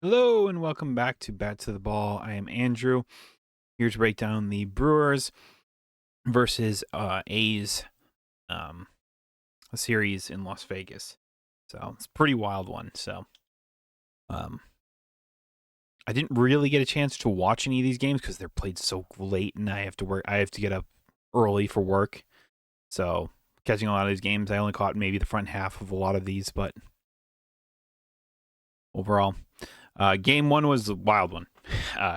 Hello and welcome back to Bat to the Ball. I am Andrew, here to break down the Brewers versus A's um, series in Las Vegas. So it's a pretty wild one. Um, I didn't really get a chance to watch any of these games because they're played so late, and I have to work. I have to get up early for work. So catching a lot of these games, I only caught maybe the front half of a lot of these, but overall, game one was a wild one.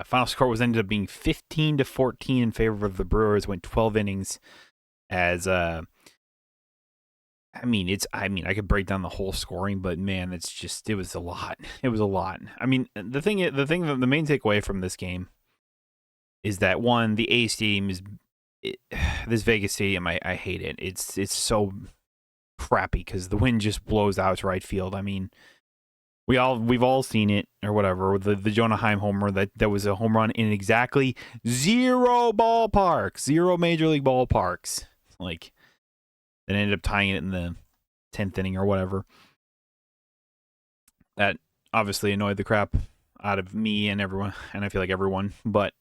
Final score was ended up being 15-14 in favor of the Brewers. Went 12 innings. As I could break down the whole scoring, but man, it was a lot. It was a lot. I mean, the main takeaway from this game is that one, the A Stadium this Vegas Stadium. I hate it. It's so crappy because the wind just blows out to right field. I mean, we've all seen it or whatever. The Jonah Heim homer that was a home run in exactly zero ballparks, zero major league ballparks. Like that ended up tying it in the 10th inning or whatever. That obviously annoyed the crap out of me and everyone, and I feel like everyone. But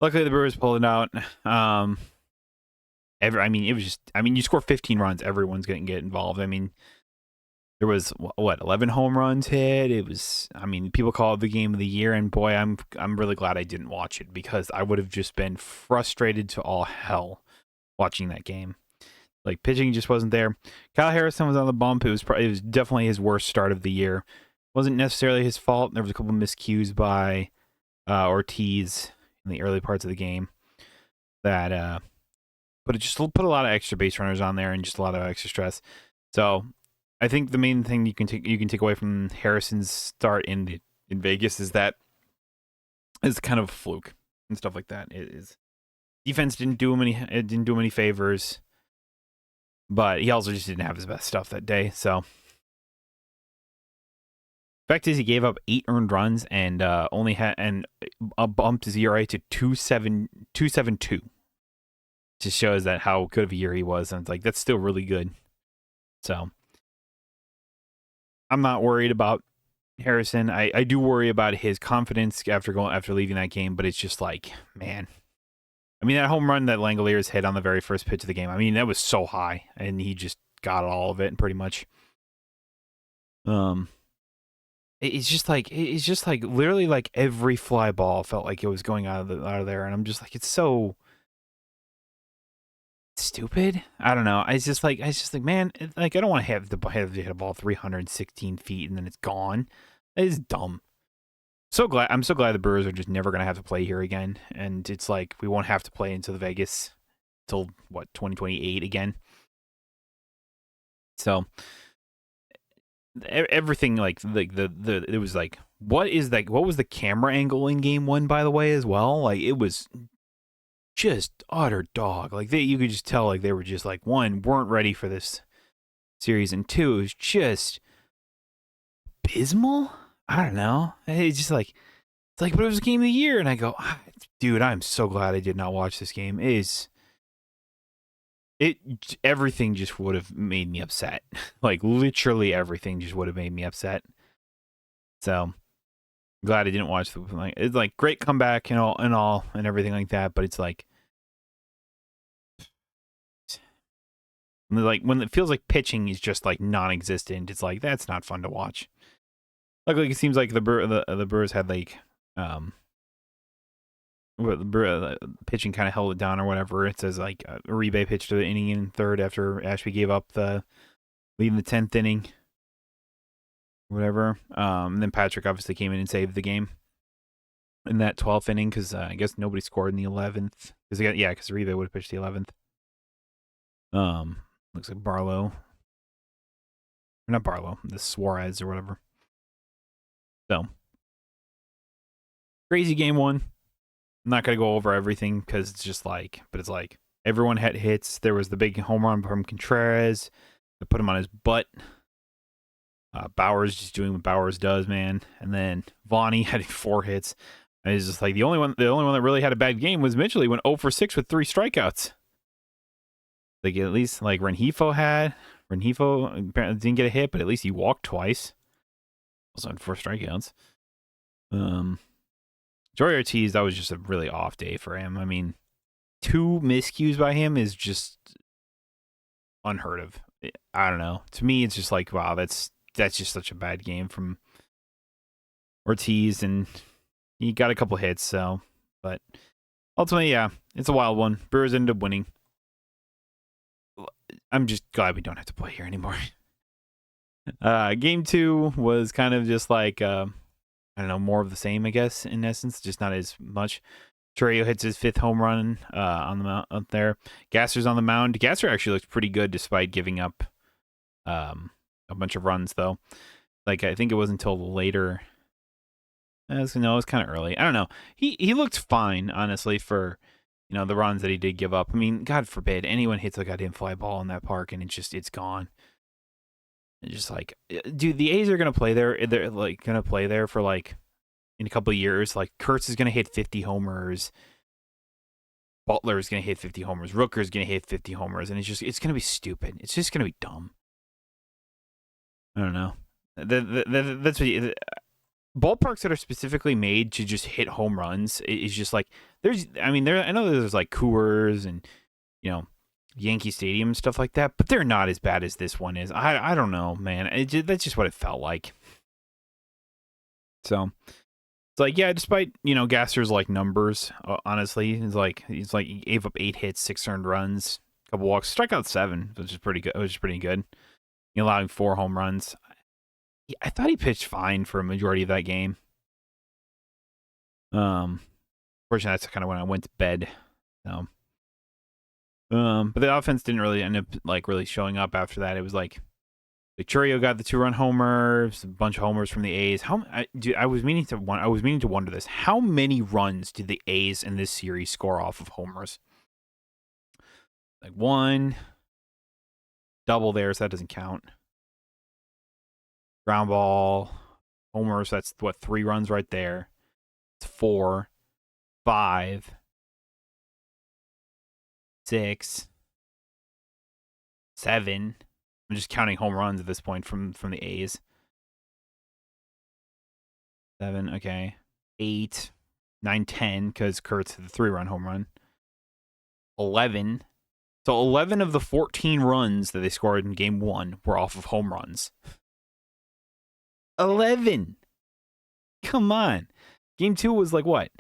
luckily the Brewers pulled it out. It was just. I mean, you score 15 runs, everyone's going to get involved. I mean, there was 11 home runs hit. It was. I mean, people call it the game of the year, and boy, I'm really glad I didn't watch it because I would have just been frustrated to all hell watching that game. Like pitching just wasn't there. Kyle Harrison was on the bump. It was definitely his worst start of the year. Wasn't necessarily his fault. There was a couple miscues by Ortiz in the early parts of the game that but it just put a lot of extra base runners on there and just a lot of extra stress. So I think the main thing you can take away from Harrison's start in Vegas is that it's kind of a fluke and stuff like that. It is defense didn't do him any favors, but he also just didn't have his best stuff that day. So fact is, he gave up 8 earned runs and only had and bumped his ERA to 2.72. Just shows that how good of a year he was, and it's like that's still really good. So I'm not worried about Harrison. I do worry about his confidence after leaving that game, but it's just like, man. I mean, that home run that Langoliers hit on the very first pitch of the game, I mean, that was so high, and he just got all of it, pretty much. It's just like literally like every fly ball felt like it was going out of there, and I'm just like, it's so stupid. I don't know. It's just like man, like I don't want to have to hit a ball 316 feet and then it's gone. It is dumb. I'm so glad the Brewers are just never gonna have to play here again, and it's like we won't have to play into the Vegas till what 2028 again. So everything like the it was like what was the camera angle in game one, by the way, as well. Like it was just utter dog. Like you could just tell like they were just like, one, weren't ready for this series, and two, it was just abysmal. I don't know. It's just like but it was a game of the year, and I go, dude, I'm so glad I did not watch this game. It everything just would have made me upset. Like literally everything just would have made me upset. So glad I didn't watch the like. It's like great comeback and all and everything like that, but it's like when it feels like pitching is just like non-existent. It's like that's not fun to watch. Luckily, it seems like the Brewers had like the pitching kind of held it down or whatever. It says like Uribe pitched to the inning in third after Ashby gave up the lead in the 10th inning, whatever. And then Patrick obviously came in and saved the game in that 12th inning because I guess nobody scored in the 11th because Uribe would have pitched the 11th. Looks like Barlow, not Barlow, the Suarez or whatever. So crazy game one. I'm not gonna go over everything because it's just like, but it's like everyone had hits. There was the big home run from Contreras that put him on his butt. Bowers just doing what Bowers does, man. And then Vonnie had 4 hits. And it's just like the only one that really had a bad game was Mitchell. He went 0 for 6 with 3 strikeouts. Like at least like Rengifo didn't get a hit, but at least he walked twice. Also had 4 strikeouts. Joey Ortiz, that was just a really off day for him. I mean, 2 miscues by him is just unheard of. I don't know. To me, it's just like, wow, that's just such a bad game from Ortiz, and he got a couple hits. So, but ultimately, yeah, it's a wild one. Brewers ended up winning. I'm just glad we don't have to play here anymore. Game 2 was kind of just like I don't know, more of the same, I guess, in essence, just not as much. Torrio hits his 5th home run on the mound up there. Gasser's on the mound. Gasser actually looked pretty good despite giving up a bunch of runs, though. Like, I think it wasn't until later. No, it was kind of early. I don't know. He looked fine, honestly, for the runs that he did give up. I mean, God forbid anyone hits a goddamn fly ball in that park and it's gone. It's just like, dude, the A's are gonna play there. They're like gonna play there for like in a couple of years. Like Kurtz is gonna hit 50 homers. Butler is gonna hit 50 homers. Rooker is gonna hit 50 homers, and it's gonna be stupid. It's just gonna be dumb. I don't know. That's what ballparks that are specifically made to just hit home runs is just like I know there's like Coors and Yankee Stadium and stuff like that, but they're not as bad as this one is. I don't know, man. That's just what it felt like. So it's like, yeah, despite Gasser's like numbers, honestly, he gave up 8 hits, 6 earned runs, a couple walks, struck out 7, which is pretty good. Which is pretty good. He allowed 4 home runs. I thought he pitched fine for a majority of that game. Fortunately, that's kind of when I went to bed. So, but the offense didn't really end up like really showing up after that. It was like Churio got the 2-run homers, a bunch of homers from the A's. I was meaning to wonder this. How many runs did the A's in this series score off of homers? Like 1 double there, so that doesn't count. Ground ball, homers, that's what, 3 runs right there. It's 4, 5, 6, 7. I'm just counting home runs at this point from the A's. 7, okay. 8, 9, 10, because Kurtz had the 3-run home run. 11. So 11 of the 14 runs that they scored in game 1 were off of home runs. 11. Come on. Game 2 was like what?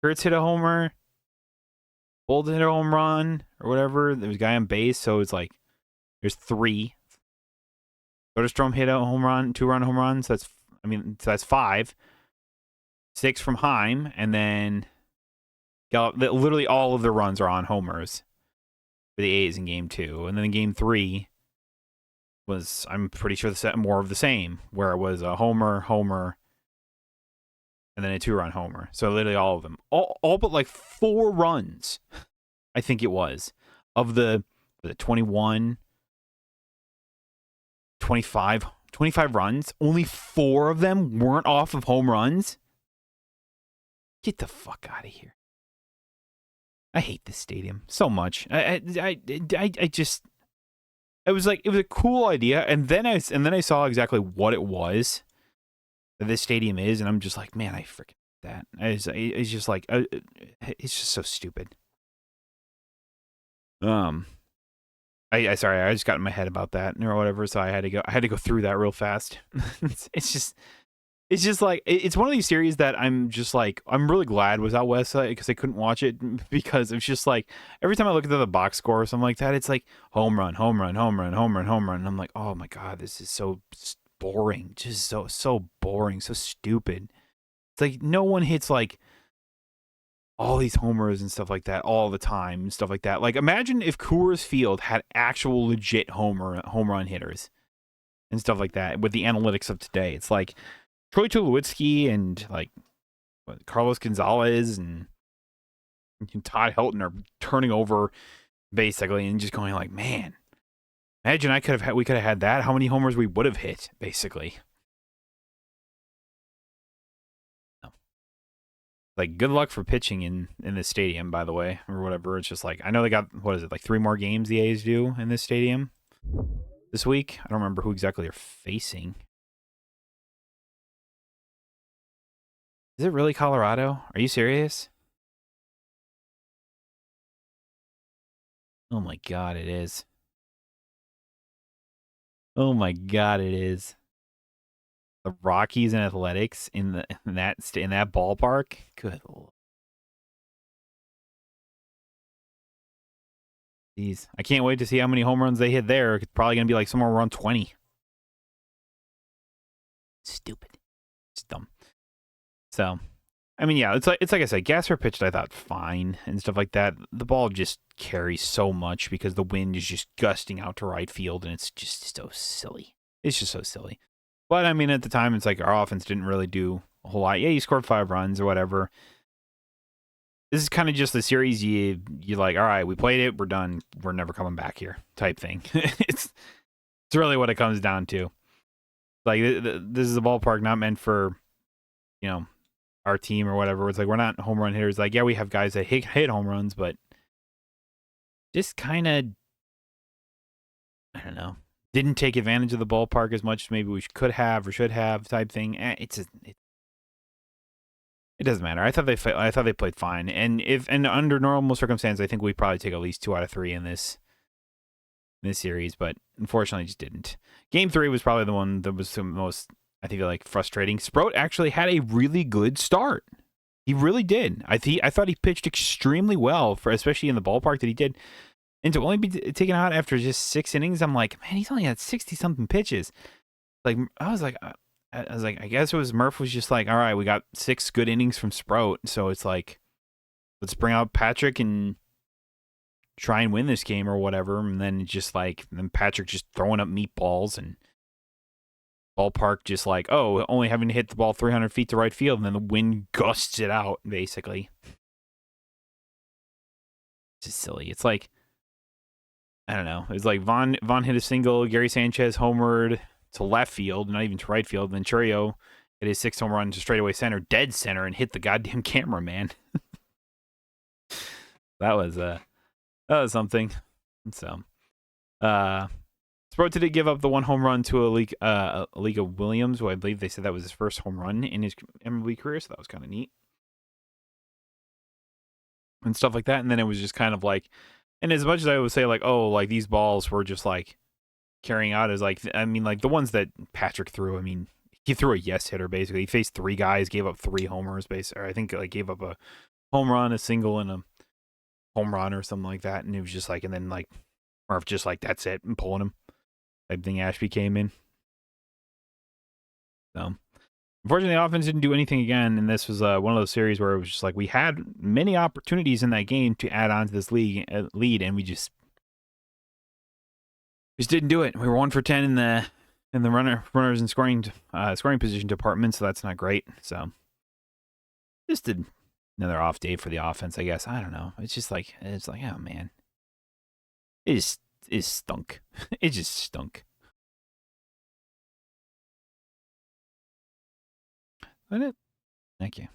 Kurtz hit a homer. Bolden hit a home run or whatever. There was a guy on base, so it's like there's 3. Soderstrom hit a home run, 2-run home runs. That's 5. 6 from Heim, and then literally all of the runs are on homers for the A's in game 2. And then in game 3 was, I'm pretty sure, more of the same, where it was a homer, and then a 2-run homer. So literally all of them. All but like 4 runs, I think it was, of the 21, 25 runs. Only 4 of them weren't off of home runs. Get the fuck out of here. I hate this stadium so much. I just, it was a cool idea, and then I saw exactly what it was that this stadium is, and I'm just like, man, I freaking that. It's just like, it's just so stupid. I just got in my head about that or whatever, so I had to go through that real fast. It's just like, it's one of these series that I'm just like, I'm really glad was out west because I couldn't watch it, because it's just like every time I look at the box score or something like that, it's like home run, and I'm like, oh my god, this is so boring, just so boring, so stupid. It's like no one hits like all these homers and stuff like that all the time and stuff like that. Like, imagine if Coors Field had actual legit home run hitters and stuff like that with the analytics of today. It's like Troy Tulowitzki and like Carlos Gonzalez and Todd Helton are turning over basically and just going like, man, imagine we could have had that. How many homers we would have hit, basically. Like, good luck for pitching in this stadium, by the way, or whatever. It's just like, I know they got, what is it, like 3 more games the A's do in this stadium this week. I don't remember who exactly they're facing. Is it really Colorado? Are you serious? Oh my god, it is. Oh my god, it is. The Rockies and Athletics in that ballpark. Good lord. Jeez, I can't wait to see how many home runs they hit there. It's probably gonna be like somewhere around 20. Stupid. It's dumb. So, I mean, yeah, it's like I said, Gasser pitched I thought fine and stuff like that. The ball just carries so much because the wind is just gusting out to right field, and it's just so silly. It's just so silly. But I mean, at the time, it's like our offense didn't really do a whole lot. Yeah, you scored 5 runs or whatever. This is kind of just the series you like. All right, we played it. We're done. We're never coming back here. Type thing. It's really what it comes down to. Like this is a ballpark not meant for, you know, our team or whatever. It's like we're not home run hitters. Like, yeah, we have guys that hit home runs, but just kind of, I don't know, didn't take advantage of the ballpark as much as maybe we could have or should have. Type thing. It doesn't matter. I thought they played fine, and if and under normal circumstances, I think we'd probably take at least 2 out of 3 in this series, but unfortunately, just didn't. Game 3 was probably the one that was the most, I think, like frustrating. Sproat actually had a really good start. He really did. I thought he pitched extremely well for, especially in the ballpark that he did. And to only be taken out after just 6 innings, I'm like, man, he's only had 60 something pitches. Like I was like, I guess it was Murph was just like, all right, we got 6 good innings from Sproat, so it's like, let's bring out Patrick and try and win this game or whatever. And then then Patrick just throwing up meatballs and ballpark just like, oh, only having to hit the ball 300 feet to right field, and then the wind gusts it out, basically. It's just silly. It's like, I don't know. It's like Vaughn hit a single, Gary Sanchez homered to left field, not even to right field. And then Churio hit his 6th home run to straightaway center, dead center, and hit the goddamn camera, man. that was something. So, Sproat did give up the 1 home run to Aliga Williams, who I believe they said that was his first home run in his MLB career, so that was kind of neat. And stuff like that. And then it was just kind of like, and as much as I would say, like, oh, like these balls were just like carrying out as like, I mean, like the ones that Patrick threw, I mean, he threw a yes hitter basically. He faced 3 guys, gave up 3 homers, basically. Or I think like gave up a home run, a single, and a home run or something like that. And it was just like, and then like Murph just like, that's it, and pulling him. Type thing. Ashby came in. So, unfortunately, the offense didn't do anything again, and this was one of those series where it was just like we had many opportunities in that game to add on to this lead, and we just didn't do it. We were 1 for 10 in the runners in scoring position department, so that's not great. So, just another off day for the offense, I guess. I don't know. It's like, oh man, it stunk. It just stunk. Thank you.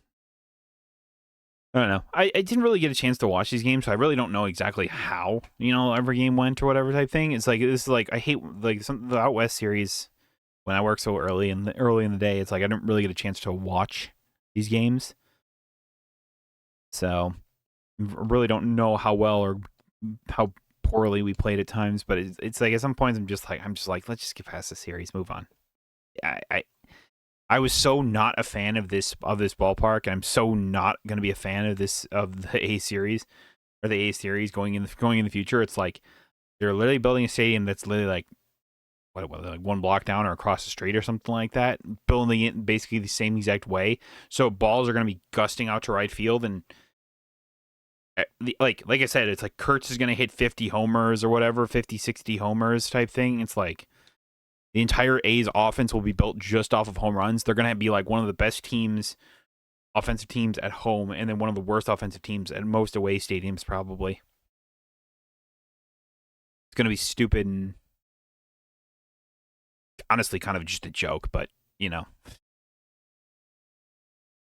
I don't know. I didn't really get a chance to watch these games, so I really don't know exactly how, every game went or whatever type thing. It's like, this is like, I hate like the Out West series when I work so early in the day. It's like I didn't really get a chance to watch these games, so I really don't know how well or how poorly we played at times. But it's like at some points I'm just like let's just get past the series, move on. I was so not a fan of this ballpark, and I'm so not going to be a fan of the A series or the A series going in the future. It's like they're literally building a stadium that's literally like like 1 block down or across the street or something like that, building it basically the same exact way. So balls are going to be gusting out to right field, and like I said, it's like Kurtz is going to hit 50 homers or whatever, 50, 60 homers type thing. It's like the entire A's offense will be built just off of home runs. They're going to be like one of the best offensive teams at home, and then one of the worst offensive teams at most away stadiums, probably. It's going to be stupid and honestly kind of just a joke, but, I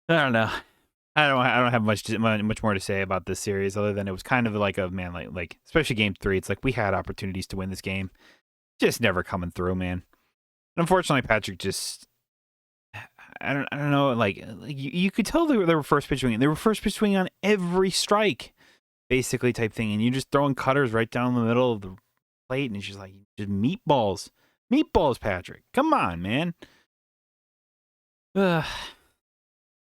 don't know. I don't have much more to say about this series other than it was kind of like a, man, like especially game 3. It's like we had opportunities to win this game. Just never coming through, man. Unfortunately, Patrick just, I don't know. Like you could tell they were first pitch swinging. They were first pitch swinging on every strike, basically type thing, and you're just throwing cutters right down the middle of the plate, and it's just like just meatballs, Patrick. Come on, man. Ugh.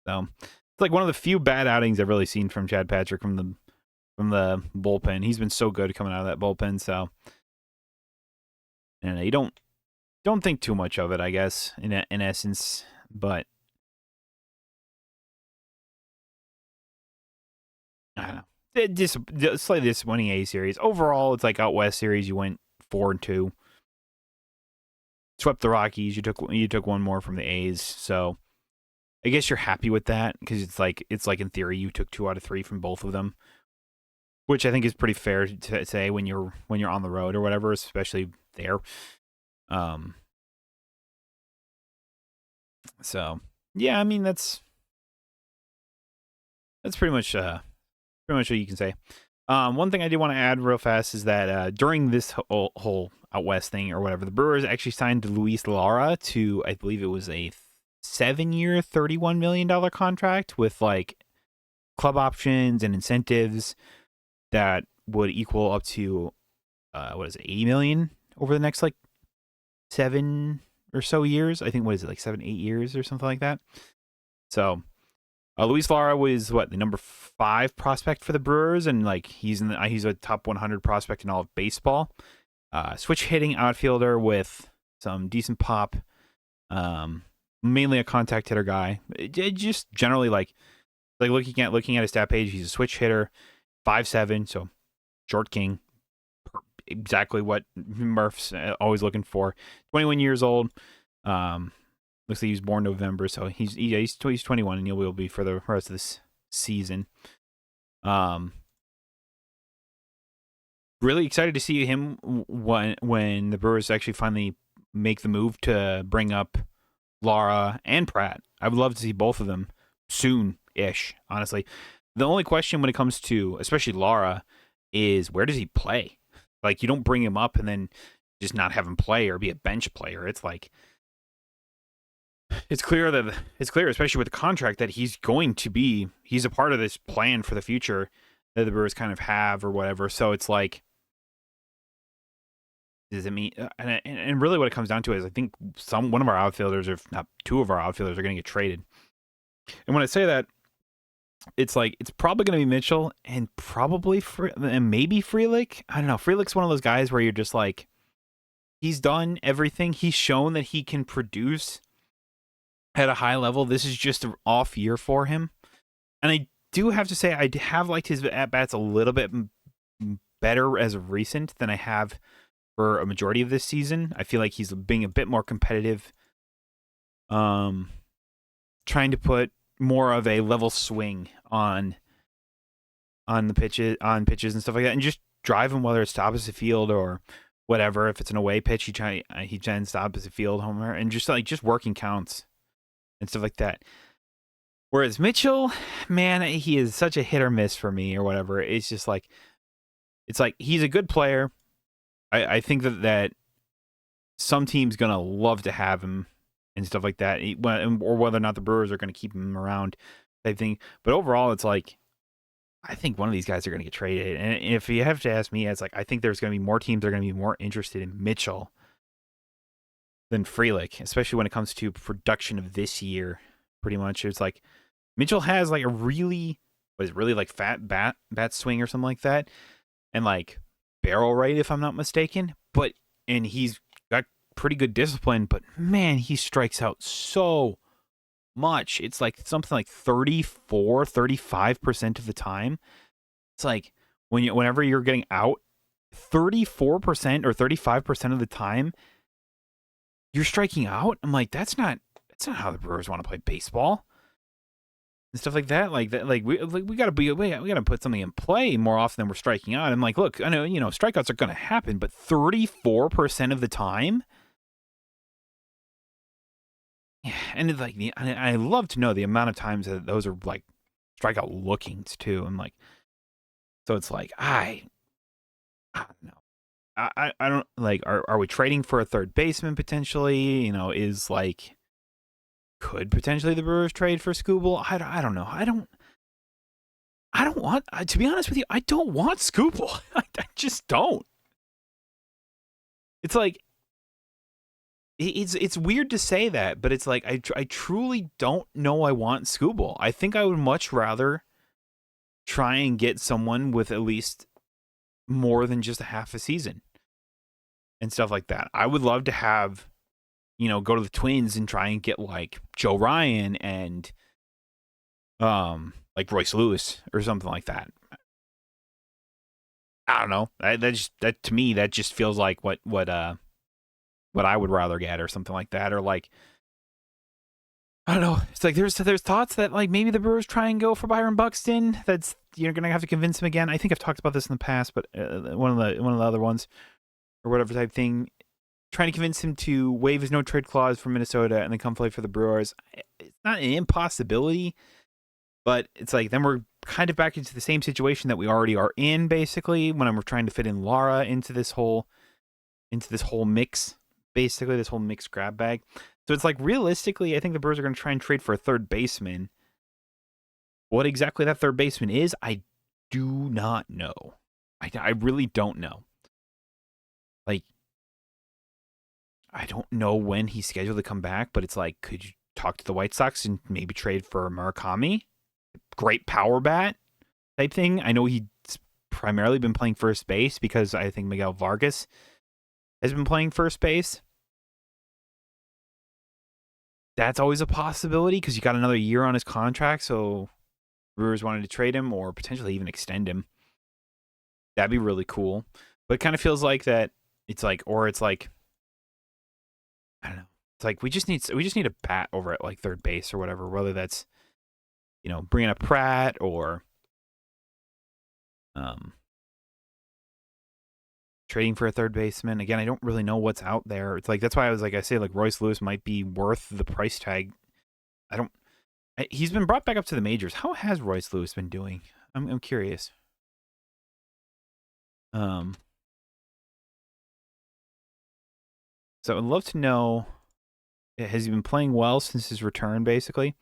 So it's like one of the few bad outings I've really seen from Chad Patrick from the bullpen. He's been so good coming out of that bullpen. So, and you don't think too much of it, I guess, in essence. But I don't know. Just slightly disappointing A series. Overall, it's like out West series. You went 4-2, swept the Rockies. You took one more from the A's. So I guess you're happy with that because it's like in theory you took 2 out of 3 from both of them, which I think is pretty fair to say when you're on the road or whatever, especially there. So yeah, I mean that's pretty much what you can say. One thing I did want to add real fast is that during this whole out west thing or whatever, the Brewers actually signed Luis Lara to, I believe it was a 7-year, $31 million contract with like club options and incentives that would equal up to what is it, 80 million over the next like 7 or so years. I think, what is it, like 7-8 years or something like that. So Luis Lara was the number 5 prospect for the Brewers, and like he's a top 100 prospect in all of baseball. Switch hitting outfielder with some decent pop. Mainly a contact hitter guy. Just generally like looking at his stat page, he's a switch hitter, 5'7", so short king. Exactly what Murph's always looking for. 21 years old. Looks like he was born November, so he's 21, and he will be for the rest of this season. Really excited to see him when the Brewers actually finally make the move to bring up Lara and Pratt. I would love to see both of them soon-ish, honestly. The only question when it comes to, especially Lara, is where does he play? Like, you don't bring him up and then just not have him play or be a bench player. It's like, it's clear, especially with the contract, that he's a part of this plan for the future that the Brewers kind of have or whatever. So it's like, does it mean, and really what it comes down to is I think one of our outfielders, if not 2 of our outfielders, are going to get traded. And when I say that, it's like it's probably going to be Mitchell and maybe Frelick. I don't know. Frelick's one of those guys where you're just like, he's done everything. He's shown that he can produce at a high level. This is just an off year for him. And I do have to say, I have liked his at-bats a little bit better as of recent than I have for a majority of this season. I feel like he's being a bit more competitive, trying to put more of a level swing on the pitches and stuff like that, and just drive him, whether it's to opposite field or whatever. If it's an away pitch, he tends to opposite field homer, and just working counts and stuff like that. Whereas Mitchell, man, he is such a hit or miss for me or whatever. It's just like, he's a good player. I think that some team's going to love to have him and stuff like that, or whether or not the Brewers are going to keep him around type thing. But overall, it's like, I think one of these guys are going to get traded. And if you have to ask me, it's like, I think there's going to be more teams that are going to be more interested in Mitchell than Frelick, especially when it comes to production of this year. Pretty much, it's like Mitchell has like a really like fat bat swing or something like that, and like barrel rate, if I'm not mistaken. And he's got pretty good discipline, but man, he strikes out so much. It's like something like 35% of the time. It's like whenever you're getting out 34% or 35% of the time, you're striking out. I'm like, that's not how the Brewers want to play baseball and stuff like that. We gotta put something in play more often than we're striking out. I'm like, look, I know, strikeouts are gonna happen, but 34% of the time. Yeah, and it's like, I love to know the amount of times that those are like strikeout lookings too. I'm like, so it's like, I don't know. I don't like, are we trading for a third baseman potentially? Is like, could potentially the Brewers trade for Skubal. I don't know. I don't want, to be honest with you, I don't want Skubal. I just don't. It's like, it's weird to say that, but it's like, I truly don't know I want Skubal. I think I would much rather try and get someone with at least more than just a half a season and stuff like that. I would love to have, go to the Twins and try and get like Joe Ryan and like Royce Lewis or something like that. I don't know. That to me that just feels like what I would rather get or something like that, or like I don't know. It's like there's thoughts that like maybe the Brewers try and go for Byron Buxton. That's you're gonna have to convince him again. I think I've talked about this in the past, but one of the other ones or whatever type thing, trying to convince him to waive his no trade clause for Minnesota and then come play for the Brewers. It's not an impossibility, but it's like then we're kind of back into the same situation that we already are in, basically, when we're trying to fit in Lara into this whole mix, basically this whole mixed grab bag. So it's like realistically, I think the Brewers are going to try and trade for a third baseman. What exactly that third baseman is, I do not know. I really don't know. Like, I don't know when he's scheduled to come back, but it's like, could you talk to the White Sox and maybe trade for Murakami? Great power bat type thing. I know he's primarily been playing first base because I think Miguel Vargas has been playing first base. That's always a possibility because you got another year on his contract, so Brewers wanted to trade him or potentially even extend him. That'd be really cool. But it kind of feels like that it's like, or it's like, I don't know. It's like we just need a bat over at like third base or whatever, whether that's bringing up Pratt or trading for a third baseman. Again, I don't really know what's out there. It's like that's why I say like Royce Lewis might be worth the price tag. He's been brought back up to the majors. How has Royce Lewis been doing? I'm curious. So I'd love to know, has he been playing well since his return, basically?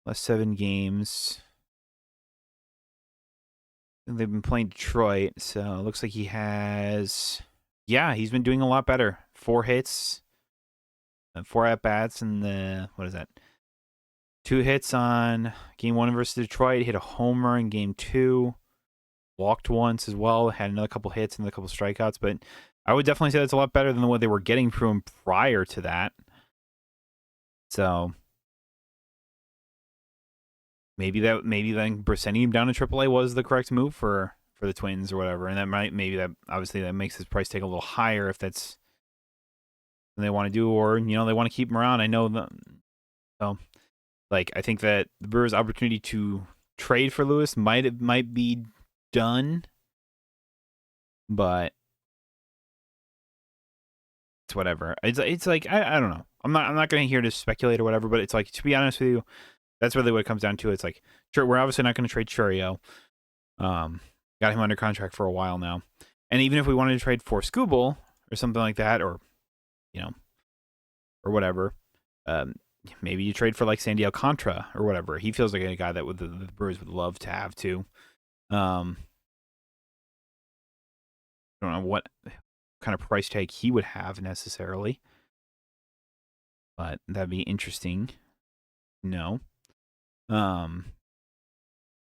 Last 7 games. They've been playing Detroit, so it looks like he has... Yeah, he's been doing a lot better. 4 hits, 4 at-bats, and what is that? 2 hits on Game 1 versus Detroit. Hit a homer in Game 2. Walked once as well. Had another couple hits and a couple strikeouts, but I would definitely say that's a lot better than what they were getting from him prior to that. So... Maybe then sending him down to AAA was the correct move for the Twins or whatever, and obviously that makes his price tag a little higher if that's what they want to do, or they want to keep him around. I know that, so like I think that the Brewers' opportunity to trade for Lewis might be done, but it's whatever. It's like I don't know. I'm not going to here to speculate or whatever, but it's like, to be honest with you, that's really what it comes down to. It's like, sure, we're obviously not going to trade Churio. Got him under contract for a while now. And even if we wanted to trade for Skubal or something like that, or, or whatever, maybe you trade for like Sandy Alcantara or whatever. He feels like a guy that the Brewers would love to have too. I don't know what kind of price tag he would have necessarily, but that'd be interesting. No.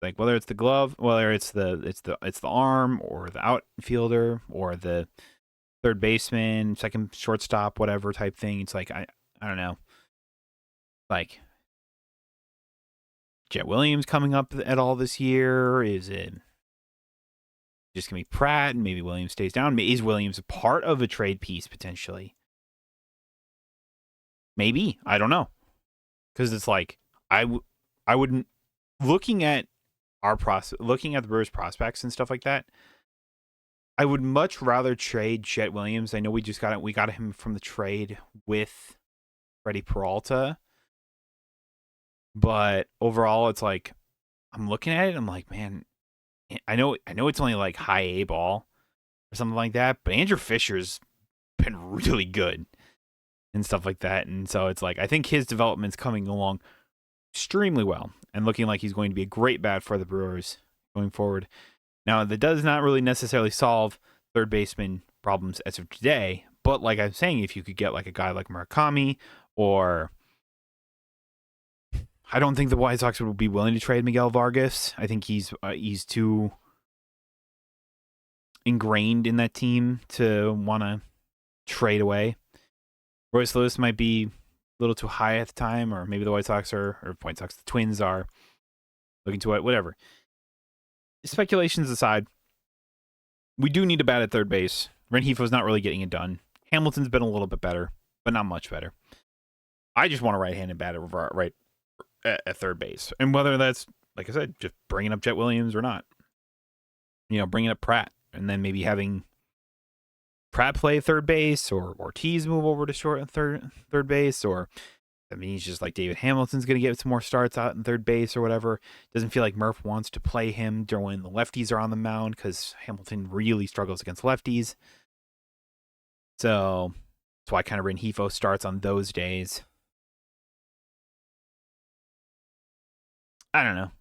Like whether it's the glove, whether it's the arm or the outfielder or the third baseman, second shortstop, whatever type thing. It's like I don't know. Like Jet Williams coming up at all this year? Is it just gonna be Pratt and maybe Williams stays down? Is Williams a part of a trade piece potentially? Maybe, I don't know, because it's like I wouldn't, looking at the Brewers prospects and stuff like that, I would much rather trade Jet Williams. I know we got him from the trade with Freddie Peralta, but overall it's like I'm looking at it, I'm like, man, I know it's only like high A ball or something like that, but Andrew Fisher's been really good and stuff like that. And so it's like, I think his development's coming along extremely well and looking like he's going to be a great bat for the Brewers going forward. Now, that does not really necessarily solve third baseman problems as of today, but like I'm saying, if you could get like a guy like Murakami, or I don't think the White Sox would be willing to trade Miguel Vargas. I think he's too ingrained in that team to want to trade away. Royce Lewis might be a little too high at the time, or maybe the White Sox the Twins are looking to it, whatever. Speculations aside, we do need a bat at third base. Renjifo's not really getting it done. Hamilton's been a little bit better, but not much better. I just want a right-handed bat at third base. And whether that's, like I said, just bringing up Jet Williams or not. Bringing up Pratt, and then maybe having Pratt play third base, or Ortiz move over to short and third base, or that means just like David Hamilton's going to get some more starts out in third base or whatever. Doesn't feel like Murph wants to play him when the lefties are on the mound, because Hamilton really struggles against lefties. So that's why kind of Renjifo starts on those days. I don't know.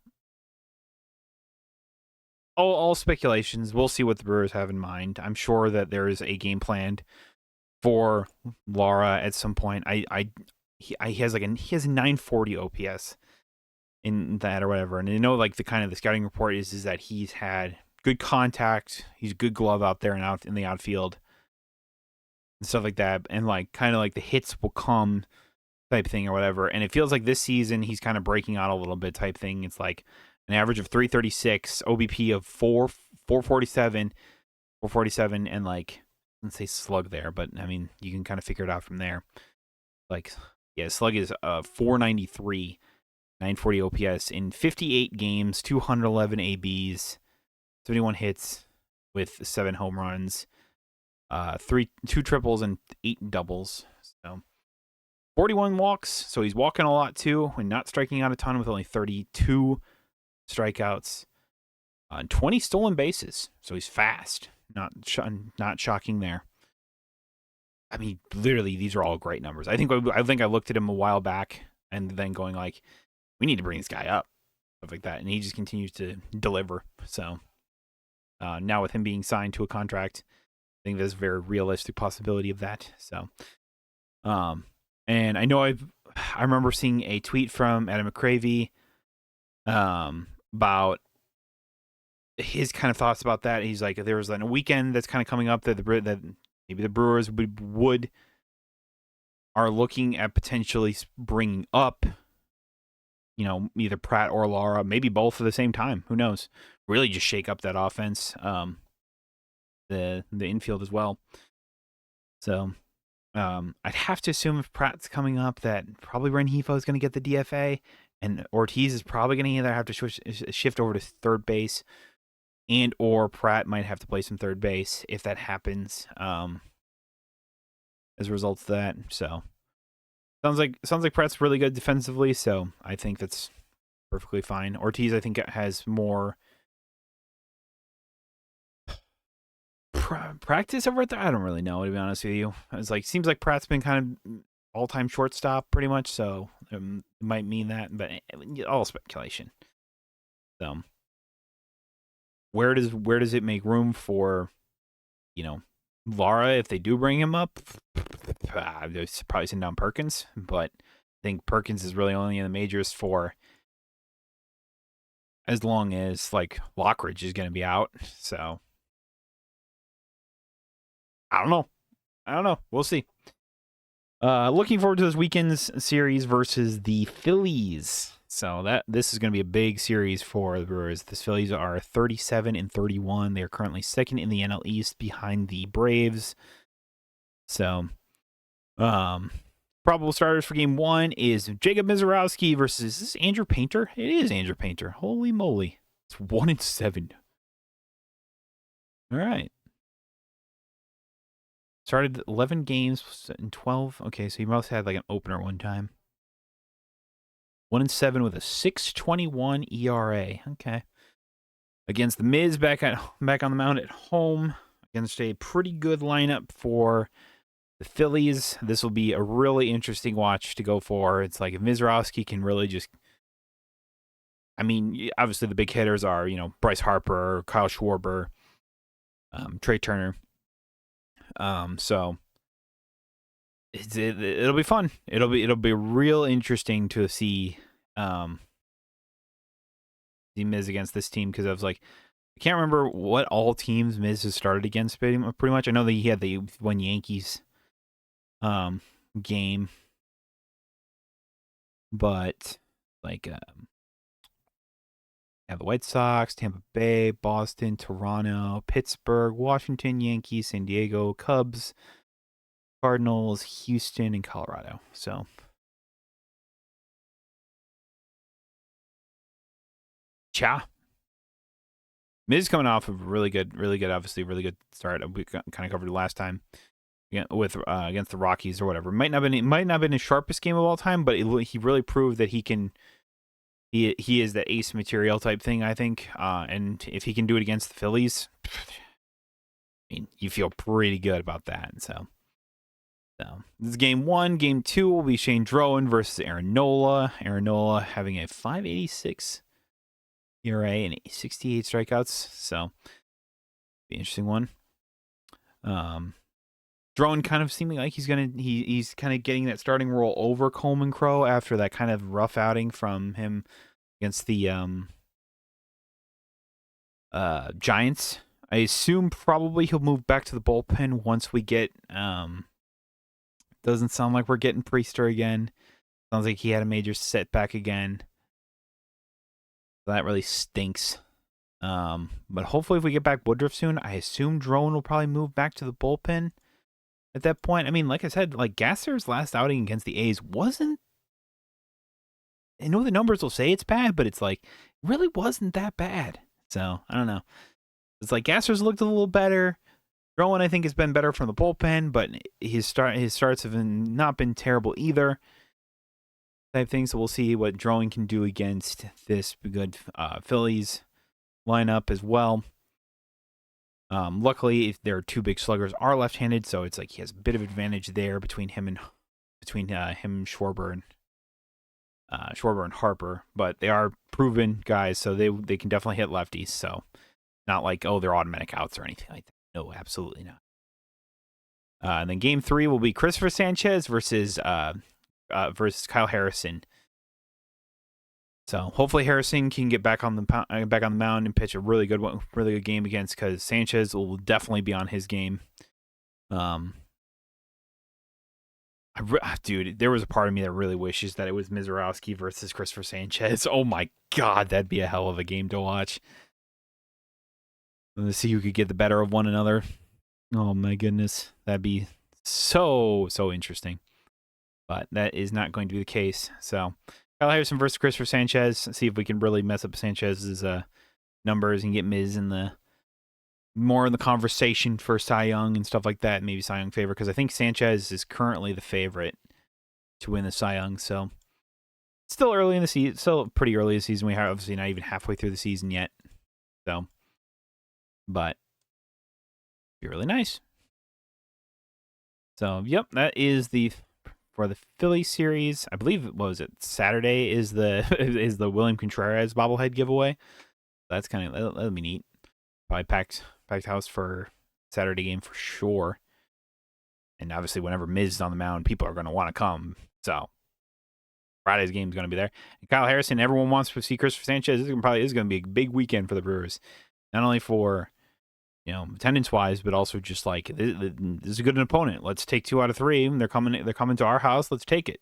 All speculations. We'll see what the Brewers have in mind. I'm sure that there is a game planned for Lara at some point. He has a 940 OPS in that or whatever, and I know like the scouting report is that he's had good contact. He's a good glove out there and out in the outfield and stuff like that, and like kind of like the hits will come type thing or whatever. And it feels like this season he's kind of breaking out a little bit type thing. It's like an average of 336, OBP of 447, and like, let's say slug there, but I mean, you can kind of figure it out from there. Like, yeah, slug is 493, 940 OPS in 58 games, 211 ABs, 71 hits with 7 home runs, 2 triples and 8 doubles. So 41 walks, so he's walking a lot too, and not striking out a ton with only 32 strikeouts, 20 stolen bases. So he's fast. Not shocking there. I mean, literally, these are all great numbers. I think I looked at him a while back, and then going like, we need to bring this guy up, stuff like that, and he just continues to deliver. So now with him being signed to a contract, I think there's a very realistic possibility of that. So, and I know I remember seeing a tweet from Adam McCravey about his kind of thoughts about that. He's like, there was a weekend that's kind of coming up that maybe the Brewers are looking at potentially bringing up, either Pratt or Lara, maybe both at the same time. Who knows? Really just shake up that offense, the infield as well. So I'd have to assume if Pratt's coming up that probably Renjifo is going to get the DFA, and Ortiz is probably going to either have to shift over to third base, and or Pratt might have to play some third base if that happens as a result of that. So sounds like Pratt's really good defensively, so I think that's perfectly fine. Ortiz, I think, has more practice over there. I don't really know, to be honest with you. It's like, seems like Pratt's been kind of all-time shortstop pretty much, so it might mean that, but all speculation. So where does it make room for, Lara if they do bring him up? They're probably send down Perkins, but I think Perkins is really only in the majors for as long as like Lockridge is going to be out. So I don't know. We'll see. Looking forward to this weekend's series versus the Phillies. So this is going to be a big series for the Brewers. The Phillies are 37-31. They are currently second in the NL East behind the Braves. So, probable starters for Game 1 is Jacob Mizorowski versus, is this Andrew Painter? It is Andrew Painter. Holy moly. It's 1-7. All right. Started 11 games in 12. Okay, so he must have had like an opener one time. 1-7 with a 6.21 ERA. Okay. Against the Miz back on the mound at home against a pretty good lineup for The Phillies, this will be a really interesting watch to go for. It's like if Mizrowski can really just, I mean, obviously the big hitters are, Bryce Harper, Kyle Schwarber, Trey Turner. So it'll be fun. It'll be real interesting to see see Miz against this team, because I was like, I can't remember what all teams Miz has started against pretty much. I know that he had the one Yankees game, but like the White Sox, Tampa Bay, Boston, Toronto, Pittsburgh, Washington, Yankees, San Diego, Cubs, Cardinals, Houston, and Colorado. So Cha. Miz coming off of a really good, obviously really good start. We kind of covered it last time with against the Rockies or whatever. Might not have been his sharpest game of all time, but he really proved that he can. He is that ace material type thing, I think. And if he can do it against the Phillies, I mean, you feel pretty good about that. So this is game one. Game two will be Shane Drowan versus Aaron Nola. Aaron Nola having a 5.86 ERA and 68 strikeouts. So be an interesting one. Drowan kind of seeming like he's kind of getting that starting role over Coleman Crow after that kind of rough outing from him against the Giants. I assume probably he'll move back to the bullpen once we get doesn't sound like we're getting Priester again. Sounds like he had a major setback again. So that really stinks. But hopefully if we get back Woodruff soon, I assume Drowan will probably move back to the bullpen at that point. I mean, like I said, like Gasser's last outing against the A's wasn't, I know the numbers will say it's bad, but it's like, really wasn't that bad. So, I don't know. It's like Gasser's looked a little better. Drowan, I think, has been better from the bullpen, but his starts have not been terrible either. Type thing. So we'll see what Drowan can do against this good Phillies lineup as well. Luckily, if their two big sluggers are left-handed, so it's like he has a bit of advantage there between him and Schwarber and Harper. But they are proven guys, so they can definitely hit lefties. So not like, oh, they're automatic outs or anything like that. No, absolutely not. And then game three will be Christopher Sanchez versus Kyle Harrison. So hopefully Harrison can get back on the mound and pitch a really good game against, because Sanchez will definitely be on his game. Dude, there was a part of me that really wishes that it was Mizrowski versus Christopher Sanchez. Oh my God, that'd be a hell of a game to watch. Let's see who could get the better of one another. Oh my goodness, that'd be so interesting. But that is not going to be the case. So Kyle Harrison versus Christopher Sanchez. See if we can really mess up Sanchez's numbers and get Miz more in the conversation for Cy Young and stuff like that. Maybe Cy Young favorite, because I think Sanchez is currently the favorite to win the Cy Young. So it's still early in the season. Still pretty early in the season. We are obviously not even halfway through the season yet. So, but be really nice. So, yep, that is for the Philly series. I believe, what was it, Saturday is the William Contreras bobblehead giveaway. That's that'll be neat. Probably packed house for Saturday game for sure. And obviously, whenever Miz is on the mound, people are going to want to come. So Friday's game is going to be there. And Kyle Harrison, everyone wants to see Christopher Sanchez. This probably is going to be a big weekend for the Brewers, not only for attendance wise, but also just like this is a good opponent. Let's take 2 out of 3. They're coming to our house. Let's take it.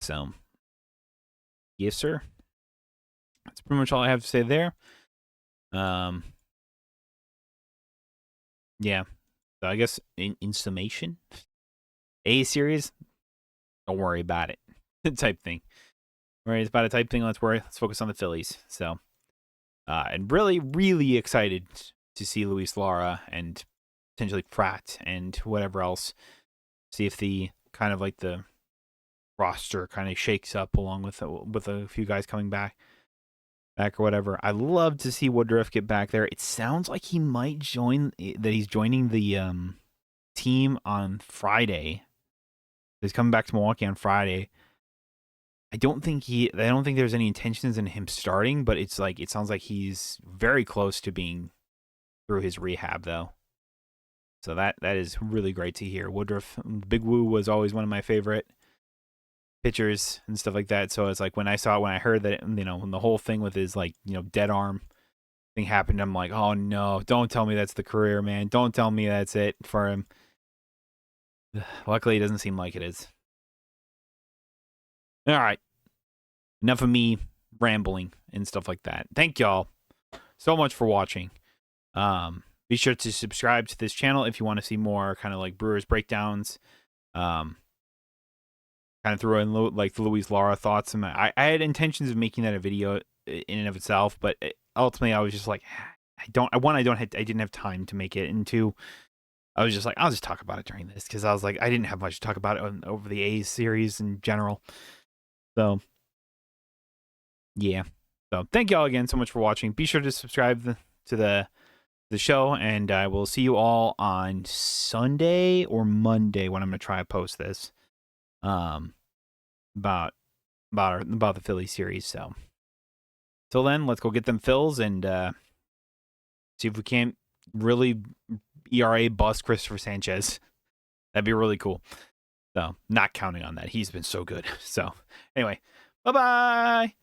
So, yes, sir. That's pretty much all I have to say there. Yeah. So I guess in summation, A series, don't worry about it. Type thing. Worry about a type thing. Let's focus on the Phillies. So, and really, really excited to see Luis Lara and potentially Pratt and whatever else. See if the kind of like the roster kind of shakes up along with a few guys coming back or whatever. I love to see Woodruff get back there. It sounds like he might join. That he's joining the team on Friday. He's coming back to Milwaukee on Friday. I don't think there's any intentions in him starting, but it's like it sounds like he's very close to being through his rehab though. So that is really great to hear. Woodruff, Big Woo was always one of my favorite pitchers and stuff like that. So it's like when I heard that, when the whole thing with his dead arm thing happened, I'm like, oh no, don't tell me that's the career, man. Don't tell me that's it for him. Luckily, it doesn't seem like it is. All right. Enough of me rambling and stuff like that. Thank y'all so much for watching. Be sure to subscribe to this channel if you want to see more kind of like Brewers breakdowns. Kind of throw in like the Luis Lara thoughts. And I had intentions of making that a video in and of itself, but ultimately I was just like, I didn't have time to make it. And two, I was just like, I'll just talk about it during this because I was like, I didn't have much to talk about it over the A's series in general. So, yeah. So thank y'all again so much for watching. Be sure to subscribe to the show, and I will see you all on Sunday or Monday when I'm going to try to post this about the Philly series. So till then, let's go get them fills and see if we can't really ERA bust Christopher Sanchez. That'd be really cool. So not counting on that. He's been so good. So anyway, bye-bye.